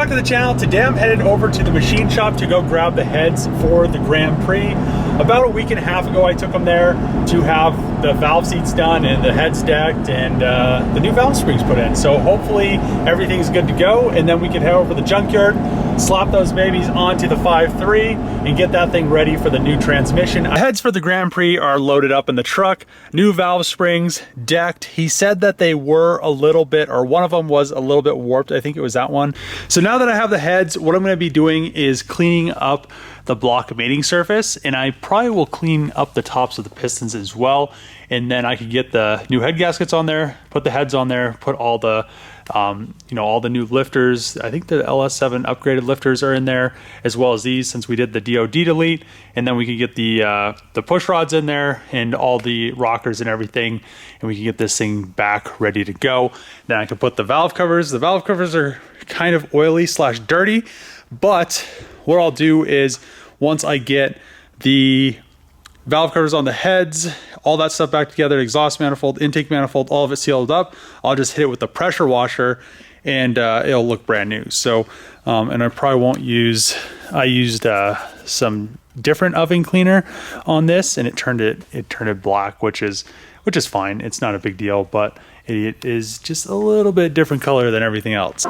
back to the channel. Today I'm headed over to the machine shop to go grab the heads for the Grand Prix. About a week and a half ago I took them there to have the valve seats done and the heads decked and the new valve springs put in. So hopefully everything's good to go, and then we can head over to the junkyard, slap those babies onto the 5.3 and get that thing ready for the new transmission. The heads for the Grand Prix are loaded up in the truck, new valve springs, decked. He said that they were a little bit, or one of them was a little bit warped. I think it was that one. So now that I have the heads, what I'm going to be doing is cleaning up the block mating surface, and I probably will clean up the tops of the pistons as well, and then I can get the new head gaskets on there, put the heads on there, put all the all the new lifters. I think the LS7 upgraded lifters are in there, as well as these, since we did the DOD delete, and then we can get the push rods in there and all the rockers and everything, and we can get this thing back ready to go. Then I can put the valve covers. The valve covers are kind of oily slash dirty, but what I'll do is, once I get the valve covers on the heads, all that stuff back together, exhaust manifold, intake manifold, all of it sealed up, I'll just hit it with the pressure washer and it'll look brand new. So, and I probably won't use, I used some different oven cleaner on this, and it turned it black, which is fine. It's not a big deal, but it is just a little bit different color than everything else.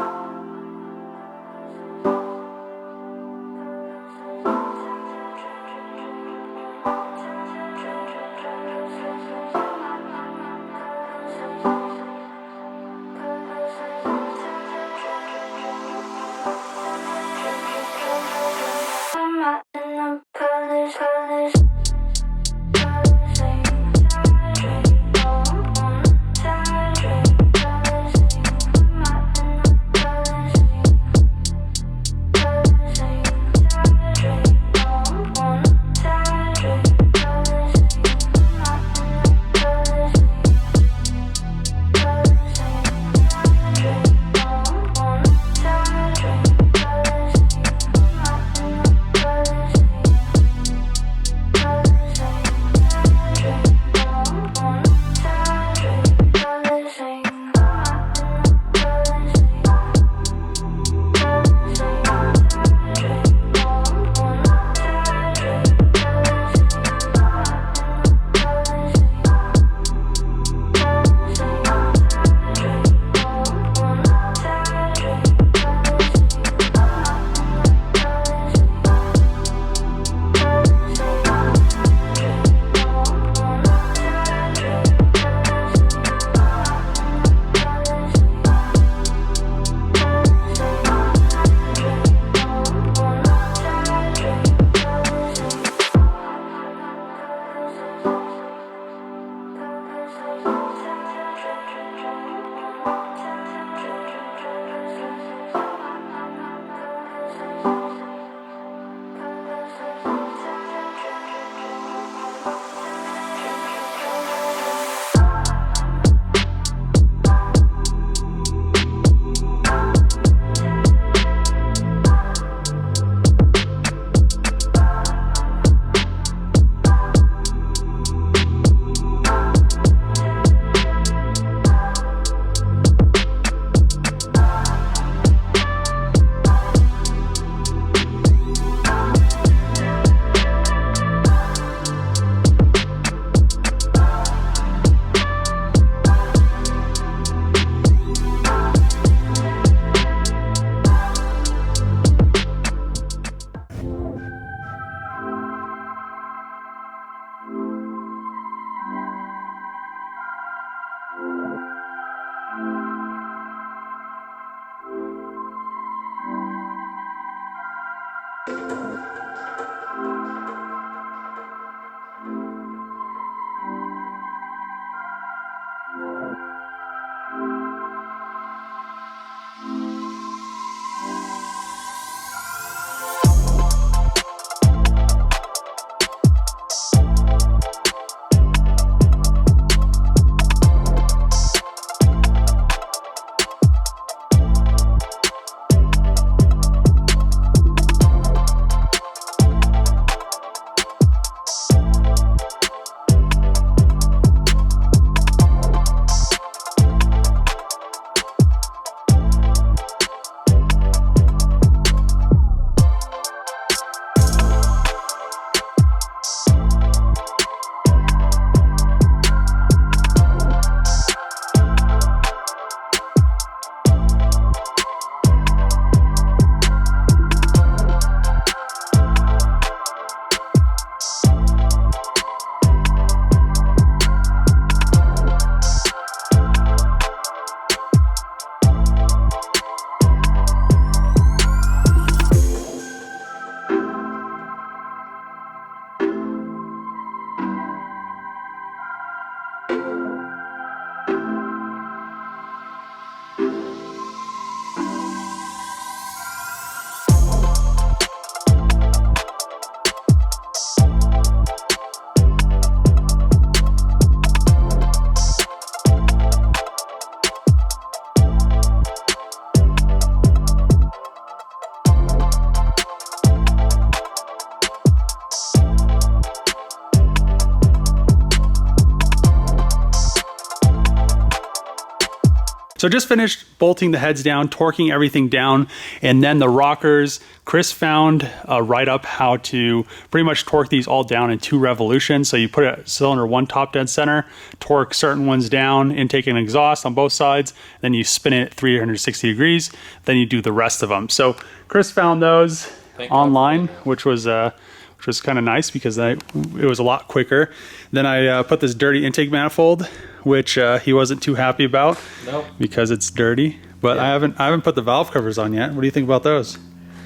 So just finished bolting the heads down, torquing everything down, and then the rockers. Chris found a write-up how to pretty much torque these all down in 2 revolutions. So you put a cylinder 1 top dead center, torque certain ones down, intake and exhaust on both sides, then you spin it at 360 degrees, then you do the rest of them. So Chris found those online, which was kind of nice because it was a lot quicker. Then I put this dirty intake manifold, which he wasn't too happy about. Nope. Because it's dirty. But yeah. I haven't put the valve covers on yet. What do you think about those?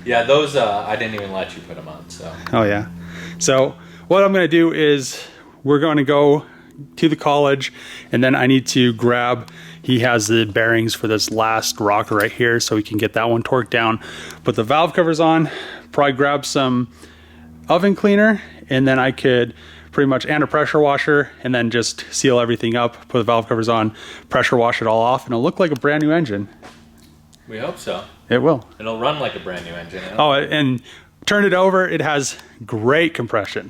Yeah, those I didn't even let you put them on. So. Oh yeah. So what I'm going to do is we're going to go to the college, and then I need to grab. He has the bearings for this last rocker right here, so we can get that one torqued down. Put the valve covers on. Probably grab some oven cleaner, and then I could pretty much, and a pressure washer, and then just seal everything up, put the valve covers on, pressure wash it all off, and it'll look like a brand new engine. We hope so. It will. It'll run like a brand new engine. Oh, and turn it over, it has great compression.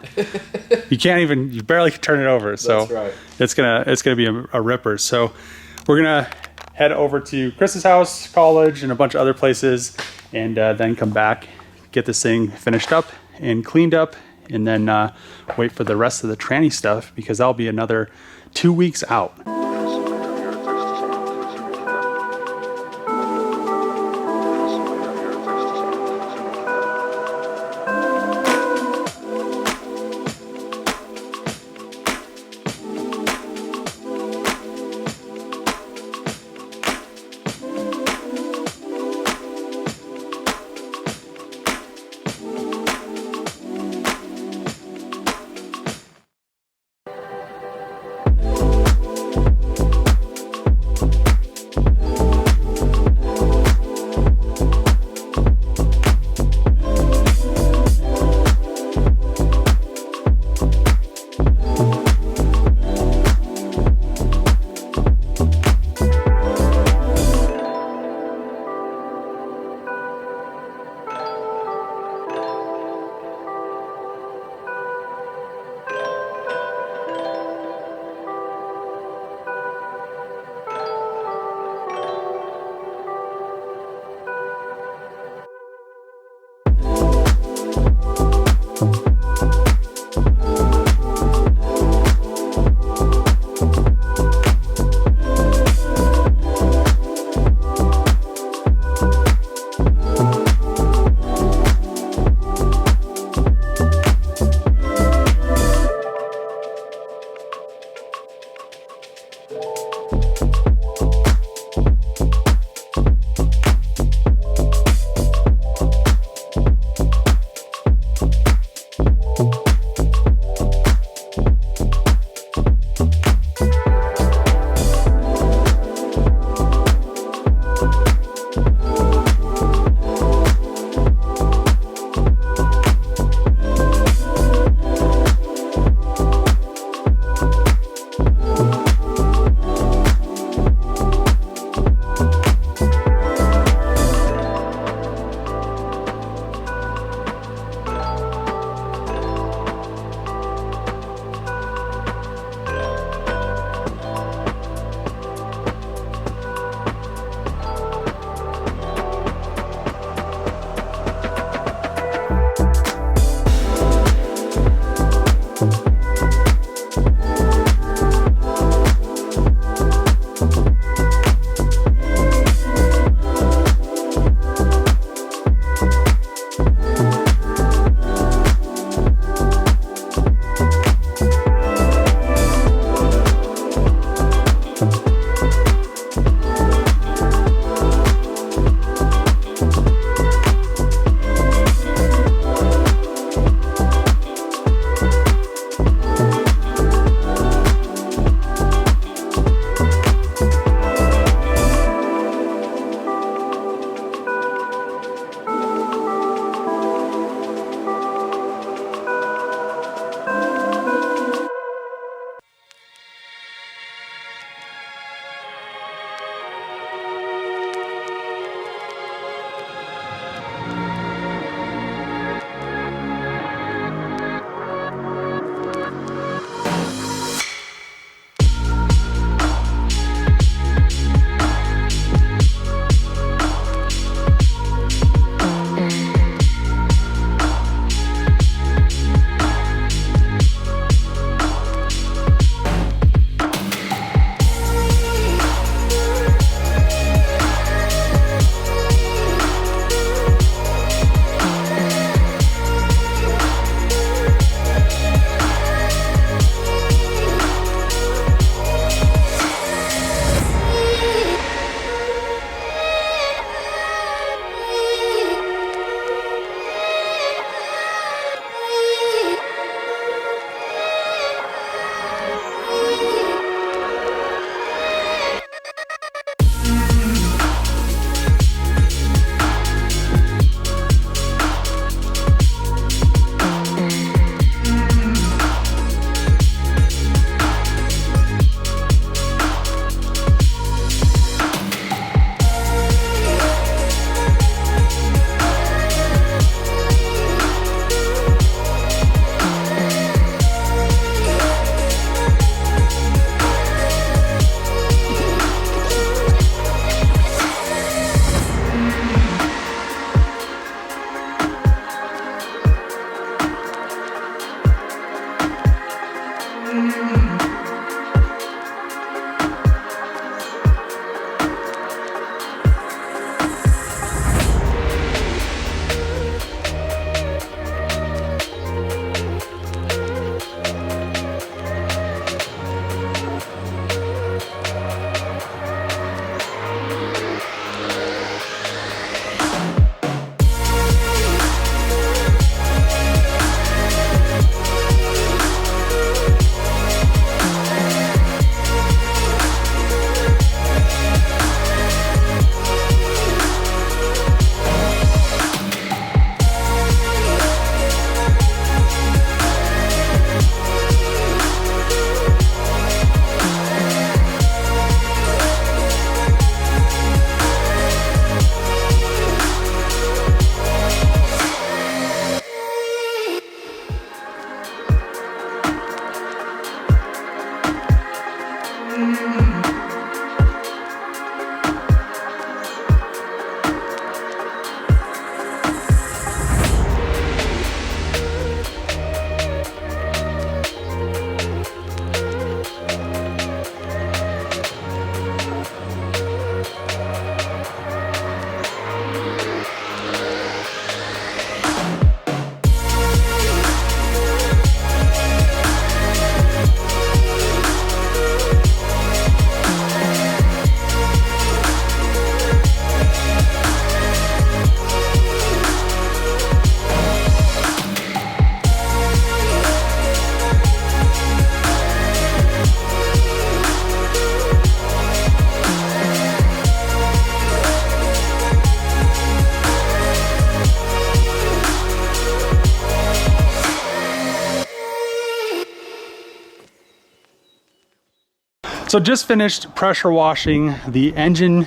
You barely can turn it over. So that's right. It's gonna be a ripper. So we're gonna head over to Chris's house, college, and a bunch of other places, and then come back, get this thing finished up and cleaned up, and then wait for the rest of the tranny stuff, because that'll be another 2 weeks out. So just finished pressure washing the engine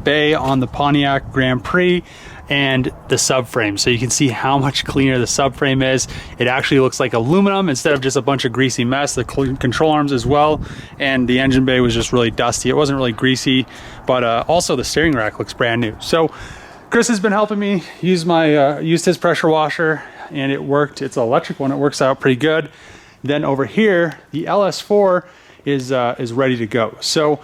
bay on the Pontiac Grand Prix and the subframe. So you can see how much cleaner the subframe is. It actually looks like aluminum instead of just a bunch of greasy mess. The control arms as well, and the engine bay was just really dusty. It wasn't really greasy, but also the steering rack looks brand new. So Chris has been helping me use used his pressure washer, and it worked. It's an electric one. It works out pretty good. Then over here, the LS4 is ready to go. So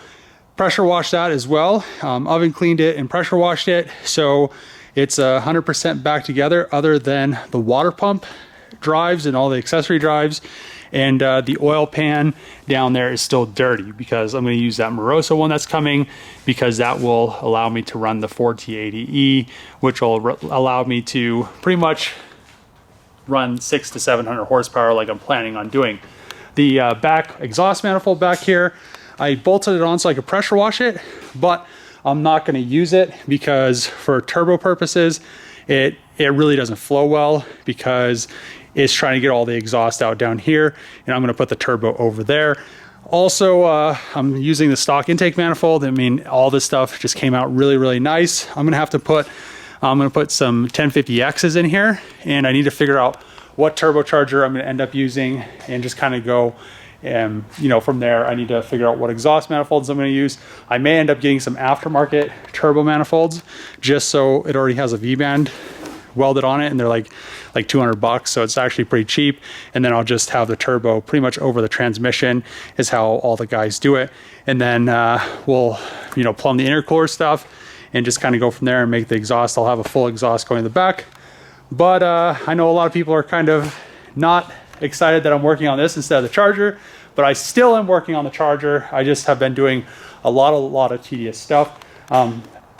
pressure washed that as well. Oven cleaned it and pressure washed it. So it's 100% back together, other than the water pump drives and all the accessory drives. And the oil pan down there is still dirty because I'm going to use that Moroso one that's coming, because that will allow me to run the 4T80E, which will allow me to pretty much run 600 to 700 horsepower like I'm planning on doing. The back exhaust manifold back here, I bolted it on so I could pressure wash it, but I'm not going to use it because for turbo purposes, it really doesn't flow well because it's trying to get all the exhaust out down here, and I'm going to put the turbo over there. Also, I'm using the stock intake manifold. I mean, all this stuff just came out really, really nice. I'm going to put some 1050Xs in here, and I need to figure out what turbocharger I'm going to end up using and just kind of go. And from there, I need to figure out what exhaust manifolds I'm going to use. I may end up getting some aftermarket turbo manifolds just so it already has a V-band welded on it, and they're like $200, so it's actually pretty cheap. And then I'll just have the turbo pretty much over the transmission is how all the guys do it. And then we'll plumb the intercooler stuff and just kind of go from there and make the exhaust. I'll have a full exhaust going in the back. But I know a lot of people are kind of not excited that I'm working on this instead of the charger, but I still am working on the charger. I just have been doing a lot of tedious stuff. I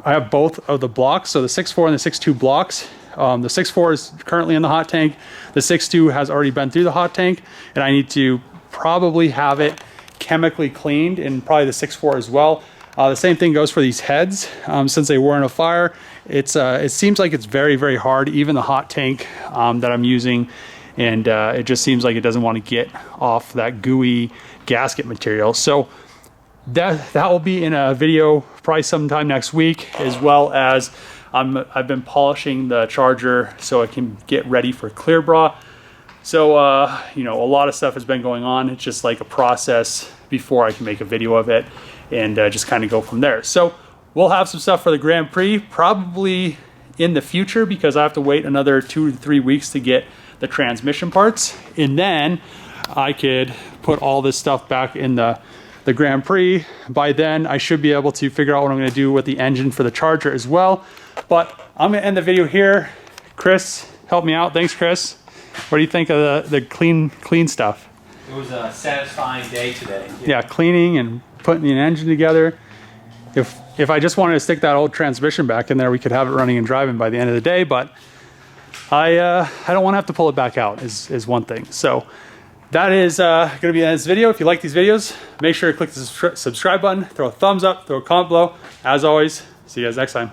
have both of the blocks, so the 6.4 and the 6.2 blocks. The 6.4 is currently in the hot tank. The 6.2 has already been through the hot tank, and I need to probably have it chemically cleaned, and probably the 6.4 as well. The same thing goes for these heads. Since they were in a fire, it seems like it's very, very hard, even the hot tank that I'm using, and it just seems like it doesn't want to get off that gooey gasket material. So that will be in a video probably sometime next week, as well as I've been polishing the charger so it can get ready for clear bra. So a lot of stuff has been going on. It's just like a process before I can make a video of it, and just kind of go from there. So we'll have some stuff for the Grand Prix probably in the future, because I have to wait another 2 to 3 weeks to get the transmission parts, and then I could put all this stuff back in the Grand Prix. By then I should be able to figure out what I'm going to do with the engine for the charger as well. But I'm going to end the video here. Chris, help me out. Thanks, Chris. What do you think of the clean stuff? It was a satisfying day today. Yeah, cleaning and putting the engine together. If I just wanted to stick that old transmission back in there, we could have it running and driving by the end of the day, but I don't want to have to pull it back out is one thing. So that is going to be the end of this video. If you like these videos, make sure to click the subscribe button, throw a thumbs up, throw a comment below. As always, see you guys next time.